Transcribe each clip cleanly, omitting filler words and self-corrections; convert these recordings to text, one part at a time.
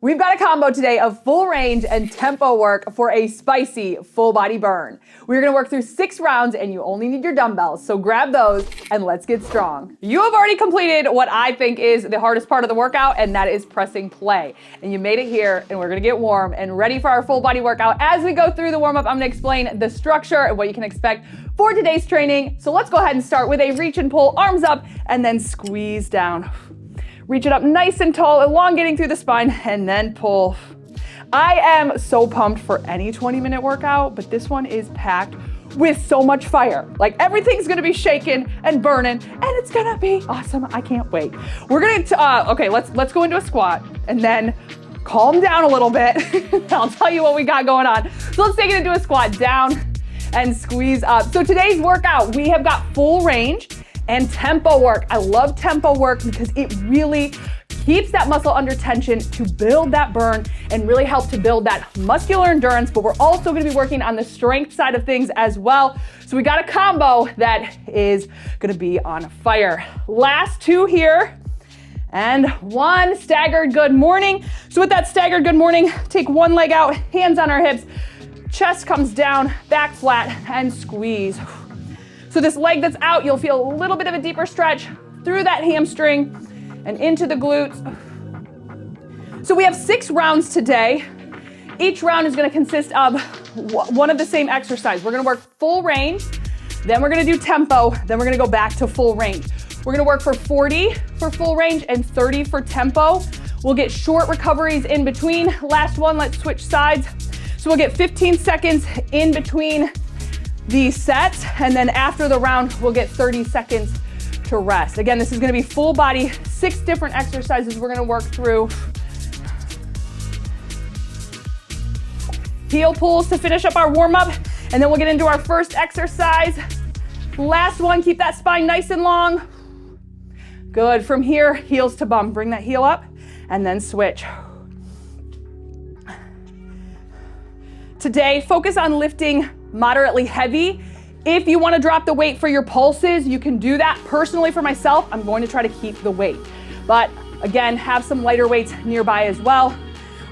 We've got a combo today of full range and tempo work for a spicy full body burn. We're gonna work through 6 rounds and you only need your dumbbells, so grab those and let's get strong. You have already completed what I think is the hardest part of the workout, and that is pressing play. And you made it here, and we're gonna get warm and ready for our full body workout. As we go through the warm up, I'm gonna explain the structure and what you can expect for today's training. So let's go ahead and start with a reach and pull, arms up, and then squeeze down. Reach it up nice and tall, elongating through the spine, and then pull. I am so pumped for any 20-minute workout, but this one is packed with so much fire. Like, everything's gonna be shaking and burning, and it's gonna be awesome. I can't wait. We're gonna, okay, let's go into a squat, and then calm down a little bit. I'll tell you what we got going on. So let's take it into a squat, down and squeeze up. So today's workout, we have got full range and tempo work. I love tempo work because it really keeps that muscle under tension to build that burn and really help to build that muscular endurance, but we're also gonna be working on the strength side of things as well. So we got a combo that is gonna be on fire. Last 2 here, and 1 staggered good morning. So with that staggered good morning, take 1 leg out, hands on our hips, chest comes down, back flat, and squeeze. So this leg that's out, you'll feel a little bit of a deeper stretch through that hamstring and into the glutes. So we have 6 rounds today. Each round is gonna consist of one of the same exercise. We're gonna work full range, then we're gonna do tempo, then we're gonna go back to full range. We're gonna work for 40 for full range and 30 for tempo. We'll get short recoveries in between. Last one, let's switch sides. So we'll get 15 seconds in between these sets, and then after the round, we'll get 30 seconds to rest. Again, this is gonna be full body, 6 different exercises we're gonna work through. Heel pulls to finish up our warm up, and then we'll get into our first exercise. Last one, keep that spine nice and long. Good, from here, heels to bum. Bring that heel up, and then switch. Today, focus on lifting moderately heavy. If you want to drop the weight for your pulses, you can do that. Personally, for myself, I'm going to try to keep the weight. But again, have some lighter weights nearby as well.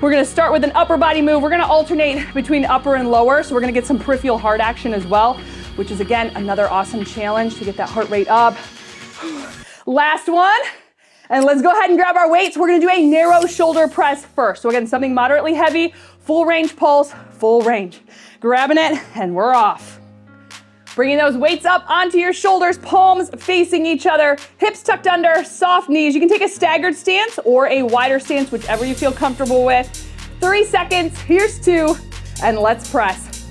We're going to start with an upper body move. We're going to alternate between upper and lower. So we're going to get some peripheral heart action as well, which is, again, another awesome challenge to get that heart rate up. Last one. And let's go ahead and grab our weights. We're going to do a narrow shoulder press first. So again, something moderately heavy, full range pulse, full range. Grabbing it, and we're off. Bringing those weights up onto your shoulders, palms facing each other, hips tucked under, soft knees. You can take a staggered stance or a wider stance, whichever you feel comfortable with. 3 seconds, here's 2, and let's press.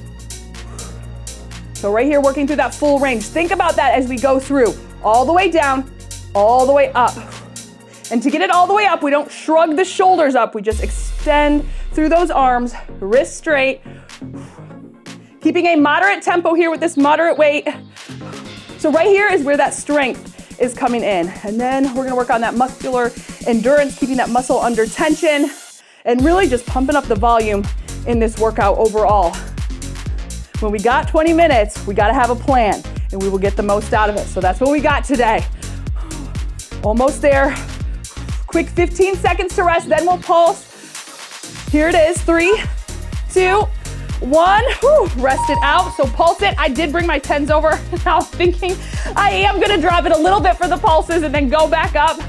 So right here, working through that full range. Think about that as we go through, all the way down, all the way up. And to get it all the way up, we don't shrug the shoulders up, we just extend through those arms, wrists straight. Keeping a moderate tempo here with this moderate weight. So right here is where that strength is coming in. And then we're gonna work on that muscular endurance, keeping that muscle under tension, and really just pumping up the volume in this workout overall. When we got 20 minutes, we gotta have a plan, and we will get the most out of it. So that's what we got today. Almost there. Quick 15 seconds to rest, then we'll pulse. Here it is, 3, 2, 1, rest it out, so pulse it. I did bring my 10s over. Now I'm thinking I am gonna drop it a little bit for the pulses and then go back up.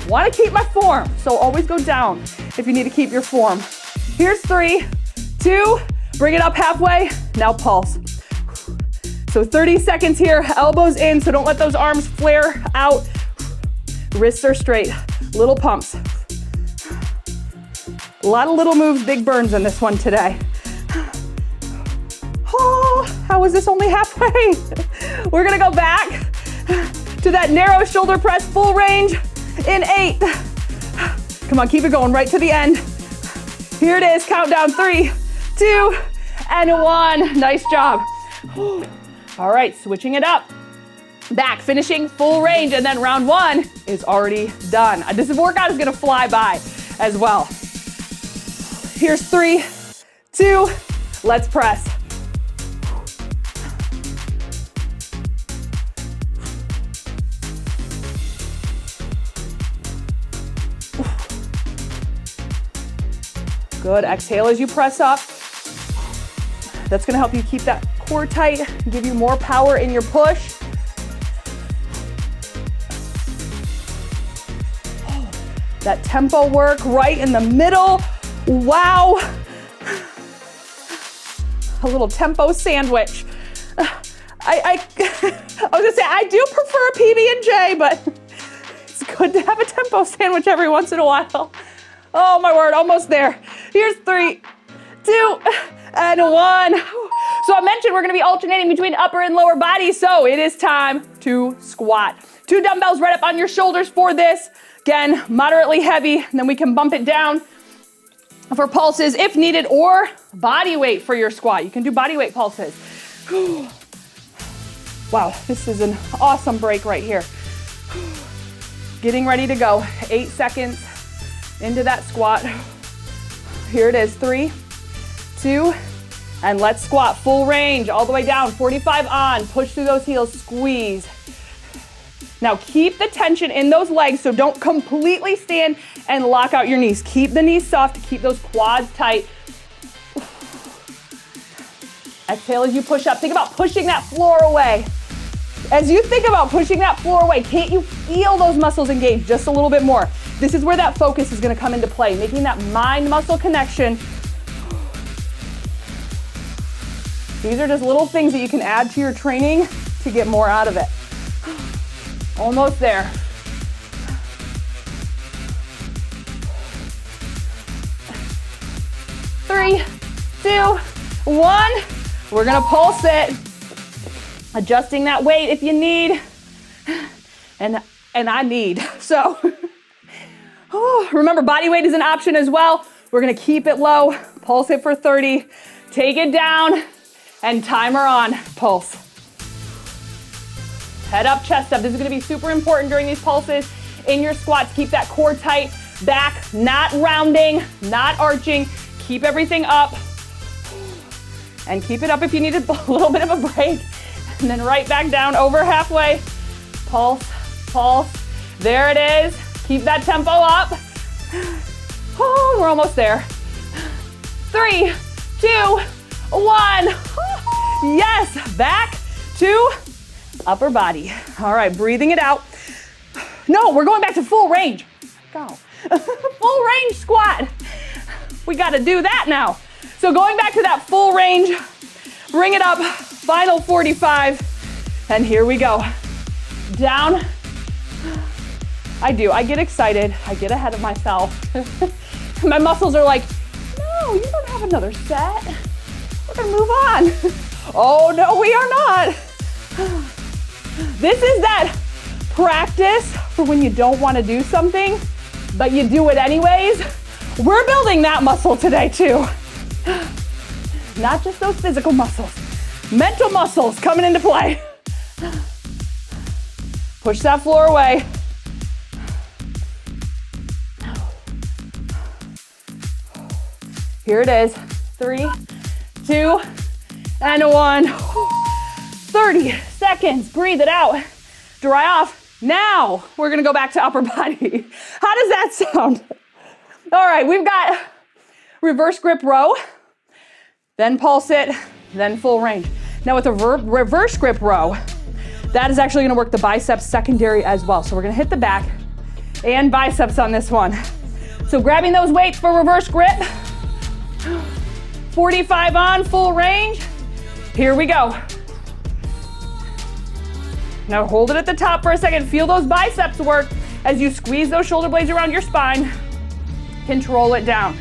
Wanna keep my form, so always go down if you need to keep your form. Here's 3, 2, bring it up halfway, now pulse. So 30 seconds here, elbows in, so don't let those arms flare out. Wrists are straight, little pumps. A lot of little moves, big burns in this one today. Oh, how is this only halfway? We're gonna go back to that narrow shoulder press, full range in 8. Come on, keep it going right to the end. Here it is, countdown, 3, 2, and 1. Nice job. All right, switching it up. Back, finishing full range, and then round 1 is already done. This workout is gonna fly by as well. Here's 3, 2, let's press. Good, exhale as you press up. That's gonna help you keep that core tight, give you more power in your push. That tempo work right in the middle. Wow. A little tempo sandwich. I was gonna say, I do prefer a PB&J, but it's good to have a tempo sandwich every once in a while. Oh my word, almost there. Here's 3, 2, and 1. So I mentioned we're gonna be alternating between upper and lower body, so it is time to squat. 2 dumbbells right up on your shoulders for this. Again, moderately heavy, and then we can bump it down for pulses if needed, or body weight for your squat. You can do body weight pulses. Wow, this is an awesome break right here. Getting ready to go. 8 seconds into that squat. Here it is, 3, 2, and let's squat. Full range, all the way down, 45 on. Push through those heels, squeeze. Now keep the tension in those legs, so don't completely stand and lock out your knees. Keep the knees soft to keep those quads tight. Exhale as you push up. Think about pushing that floor away. As you think about pushing that floor away, can't you feel those muscles engage just a little bit more? This is where that focus is gonna come into play, making that mind-muscle connection. These are just little things that you can add to your training to get more out of it. Almost there. 3, 2, 1. We're gonna pulse it. Adjusting that weight if you need. And I need. So, remember, body weight is an option as well. We're gonna keep it low. Pulse it for 30. Take it down. And timer on. Pulse. Head up, chest up. This is gonna be super important during these pulses. In your squats, keep that core tight. Back, not rounding, not arching. Keep everything up. And keep it up if you need a little bit of a break. And then right back down, over halfway. Pulse, pulse. There it is. Keep that tempo up. Oh, we're almost there. 3, 2, 1. Yes, back to upper body. All right, breathing it out. No, we're going back to full range. Go. Full range squat. We got to do that now. So going back to that full range, bring it up, final 45, and here we go. Down. I get excited. I get ahead of myself. My muscles are like, no, you don't have another set. We're gonna move on. Oh no, we are not. This is that practice for when you don't want to do something, but you do it anyways. We're building that muscle today too. Not just those physical muscles, mental muscles coming into play. Push that floor away. Here it is. 3, 2, and 1. 30 seconds. Breathe it out. Dry off. Now we're gonna go back to upper body. How does that sound? All right, we've got reverse grip row, then pulse it, then full range. Now with a reverse grip row, that is actually gonna work the biceps secondary as well. So we're gonna hit the back and biceps on this one. So grabbing those weights for reverse grip, 45 on, full range. Here we go. Now hold it at the top for a second. Feel those biceps work as you squeeze those shoulder blades around your spine. Control it down.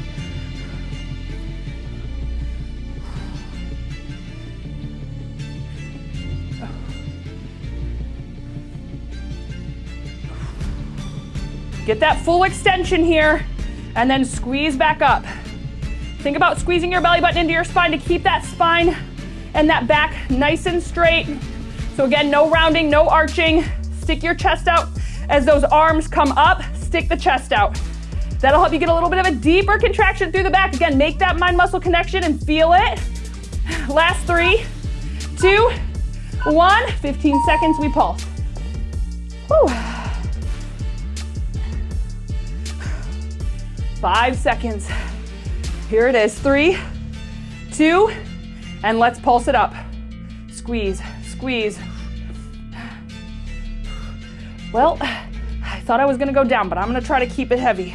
Get that full extension here and then squeeze back up. Think about squeezing your belly button into your spine to keep that spine and that back nice and straight. So again, no rounding, no arching. Stick your chest out. As those arms come up, stick the chest out. That'll help you get a little bit of a deeper contraction through the back. Again, make that mind-muscle connection and feel it. Last 3, 2, 1. 15 seconds, we pulse. Whew. 5 seconds. Here it is, 3, 2, and let's pulse it up. Squeeze, squeeze. Well, I thought I was gonna go down, but I'm gonna try to keep it heavy.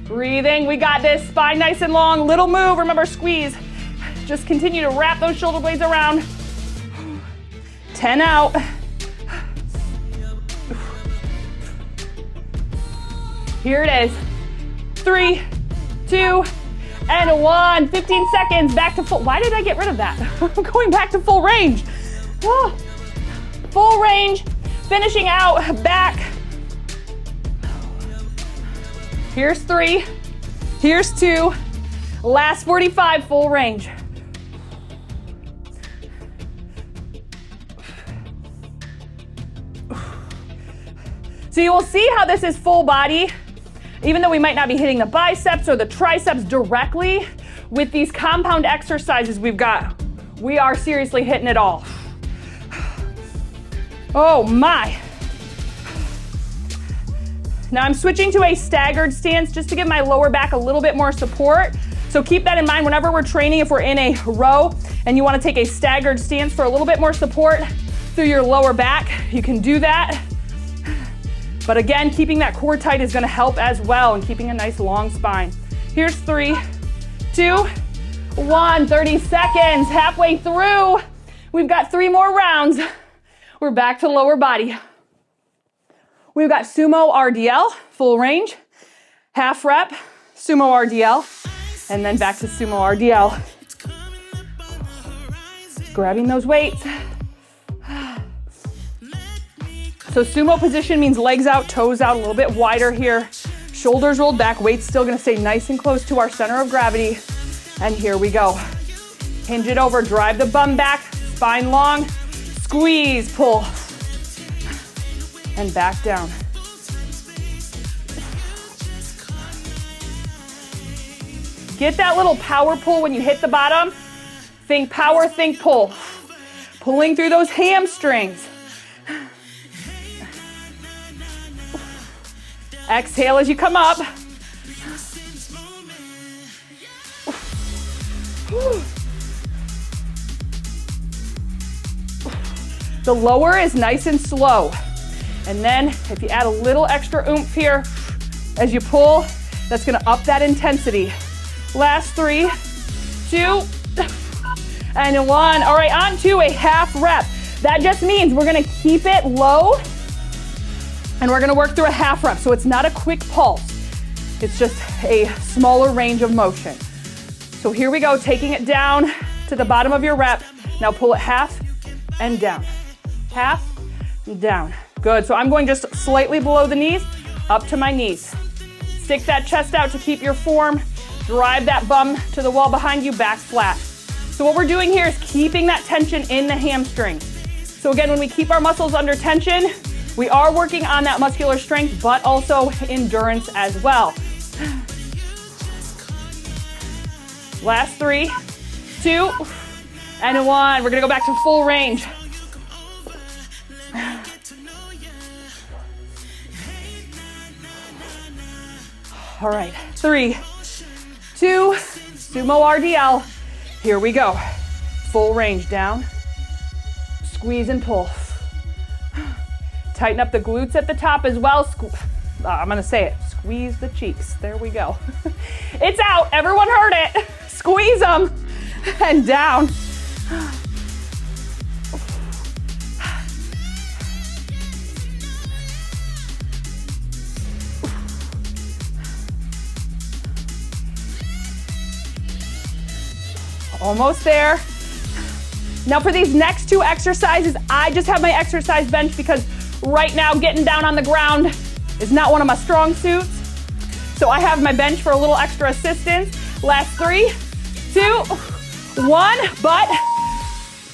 Breathing, we got this. Spine nice and long, little move, remember squeeze. Just continue to wrap those shoulder blades around. 10 out. Here it is. 3, 2, and 1. 15 seconds, back to full. Why did I get rid of that? I'm going back to full range. Oh, full range, finishing out, back. Here's 3, here's 2, last 45, full range. So you will see how this is full body, even though we might not be hitting the biceps or the triceps directly, with these compound exercises we've got, we are seriously hitting it all. Oh my. Now I'm switching to a staggered stance just to give my lower back a little bit more support. So keep that in mind whenever we're training. If we're in a row and you want to take a staggered stance for a little bit more support through your lower back, you can do that. But again, keeping that core tight is going to help as well, and keeping a nice long spine. Here's 3, 2, 1, 30 seconds, halfway through. We've got 3 more rounds. We're back to lower body. We've got sumo RDL, full range, half rep, sumo RDL, and then back to sumo RDL. Grabbing those weights. So sumo position means legs out, toes out, a little bit wider here. Shoulders rolled back, weights still gonna stay nice and close to our center of gravity. And here we go. Hinge it over, drive the bum back, spine long, squeeze, pull, and back down. Get that little power pull when you hit the bottom. Think power, think pull. Pulling through those hamstrings. Exhale as you come up. The lower is nice and slow. And then if you add a little extra oomph here as you pull, that's gonna up that intensity. Last 3, 2, and 1. All right, on to a half rep. That just means we're gonna keep it low and we're gonna work through a half rep. So it's not a quick pulse. It's just a smaller range of motion. So here we go, taking it down to the bottom of your rep. Now pull it half and down. Half and down. Good, so I'm going just slightly below the knees, up to my knees. Stick that chest out to keep your form. Drive that bum to the wall behind you, back flat. So what we're doing here is keeping that tension in the hamstrings. So again, when we keep our muscles under tension, we are working on that muscular strength, but also endurance as well. Last 3, 2, and 1. We're gonna go back to full range. All right, 3, 2, sumo RDL. Here we go. Full range down. Squeeze and pull. Tighten up the glutes at the top as well. I'm gonna say it. Squeeze the cheeks. There we go. It's out. Everyone heard it. Squeeze them and down. Almost there. Now for these next 2 exercises, I just have my exercise bench because right now getting down on the ground is not one of my strong suits. So I have my bench for a little extra assistance. Last 3, 2, 1. But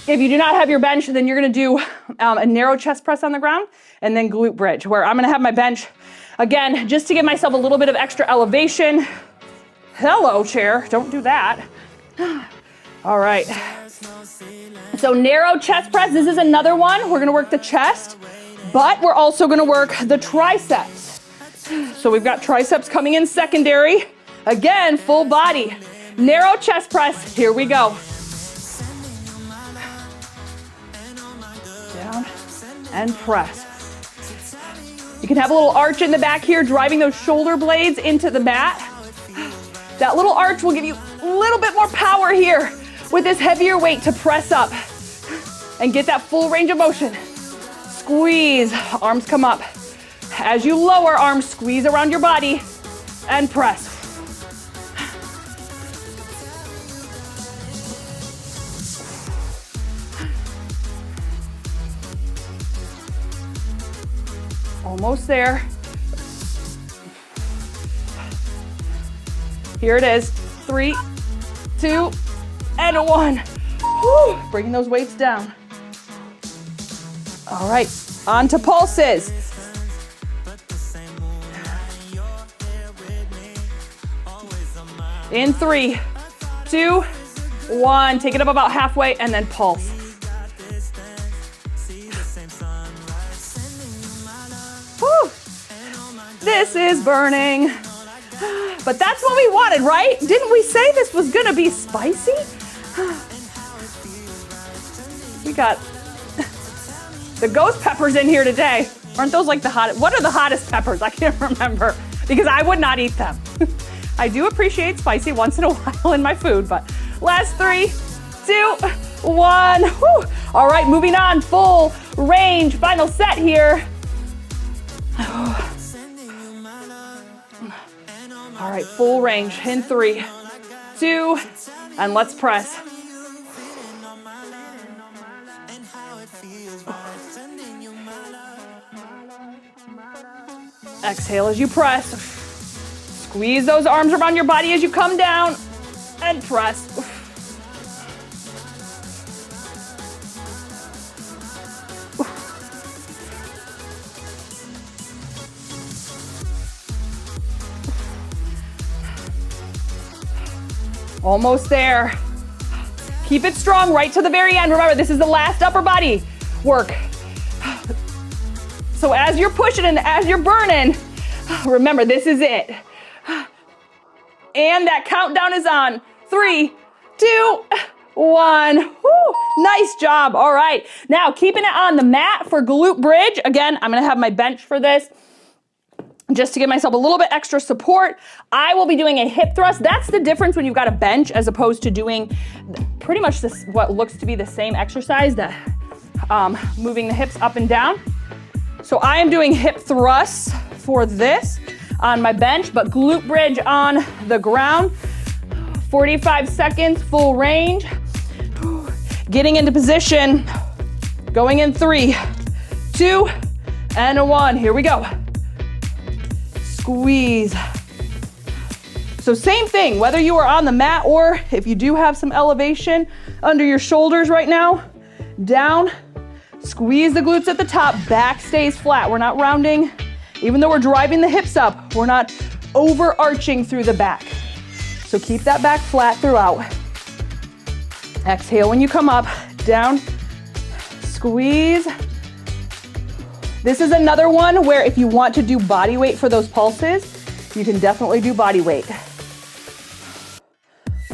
if you do not have your bench, then you're gonna do a narrow chest press on the ground and then glute bridge, where I'm gonna have my bench, again, just to give myself a little bit of extra elevation. Hello, chair, don't do that. All right, so narrow chest press, this is another one. We're gonna work the chest, but we're also gonna work the triceps. So we've got triceps coming in secondary. Again, full body. Narrow chest press. Here we go. Down and press. You can have a little arch in the back here, driving those shoulder blades into the mat. That little arch will give you a little bit more power here with this heavier weight to press up and get that full range of motion. Squeeze, arms come up. As you lower, arms squeeze around your body and press. Almost there. Here it is. 3, 2, and 1. Whew. Bringing those weights down. All right, on to pulses. In 3, 2, 1. Take it up about halfway and then pulse. Whew. This is burning. But that's what we wanted, right? Didn't we say this was gonna be spicy? We got the ghost peppers in here today. Aren't those like the hottest? What are the hottest peppers? I can't remember because I would not eat them. I do appreciate spicy once in a while in my food, but last 3, 2, 1. Whew. All right, moving on, full range, final set here. All right, full range in 3, 2, and let's press. Exhale as you press. Squeeze those arms around your body as you come down and press. Almost there. Keep it strong right to the very end. Remember, this is the last upper body work. So as you're pushing and as you're burning, remember, this is it. And that countdown is on. 3, 2, 1. Woo, nice job. All right. Now, keeping it on the mat for glute bridge. Again, I'm going to have my bench for this, just to give myself a little bit extra support. I will be doing a hip thrust. That's the difference when you've got a bench as opposed to doing pretty much this, what looks to be the same exercise, that moving the hips up and down. So I am doing hip thrusts for this on my bench, but glute bridge on the ground. 45 seconds, full range. Getting into position. Going in 3, 2, and 1. Here we go. Squeeze. So same thing, whether you are on the mat or if you do have some elevation under your shoulders right now, down, squeeze the glutes at the top, back stays flat. We're not rounding. Even though we're driving the hips up, we're not overarching through the back. So keep that back flat throughout. Exhale when you come up, down, squeeze. This is another one where if you want to do body weight for those pulses, you can definitely do body weight.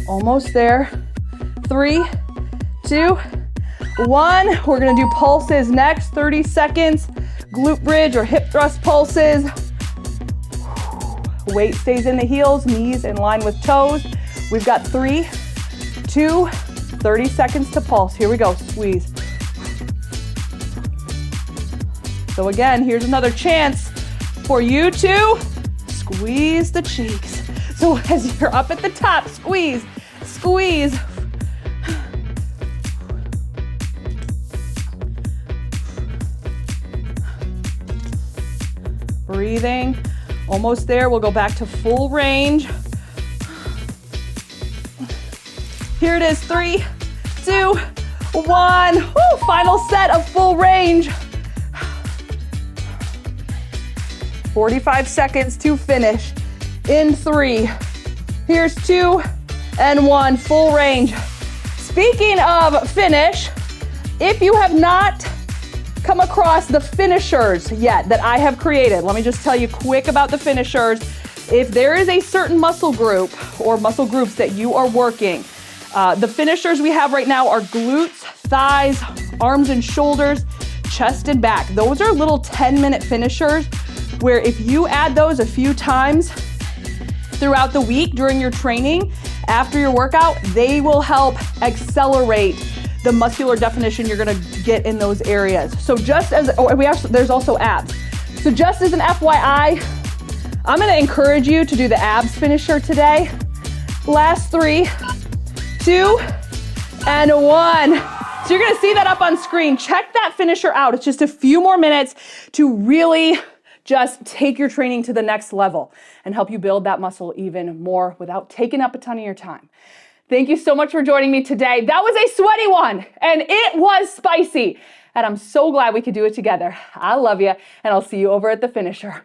Almost there. 3, 2, 1. We're gonna do pulses next, 30 seconds. Glute bridge or hip thrust pulses. Weight stays in the heels, knees in line with toes. We've got 3, 2, 30 seconds to pulse. Here we go, squeeze. So again, here's another chance for you to squeeze the cheeks. So as you're up at the top, squeeze, squeeze. Breathing, almost there. We'll go back to full range. Here it is, 3, 2, 1. Woo, final set of full range. 45 seconds to finish. In 3, here's 2 and 1, full range. Speaking of finish, if you have not come across the finishers yet that I have created, let me just tell you quick about the finishers. If there is a certain muscle group or muscle groups that you are working, the finishers we have right now are glutes, thighs, arms and shoulders, chest and back. Those are little 10-minute finishers where if you add those a few times throughout the week during your training, after your workout, they will help accelerate the muscular definition you're gonna get in those areas. So just as, there's also abs. So just as an FYI, I'm gonna encourage you to do the abs finisher today. Last 3, 2, and 1. So you're gonna see that up on screen. Check that finisher out. It's just a few more minutes to really just take your training to the next level and help you build that muscle even more without taking up a ton of your time. Thank you so much for joining me today. That was a sweaty one and it was spicy. And I'm so glad we could do it together. I love you and I'll see you over at the finisher.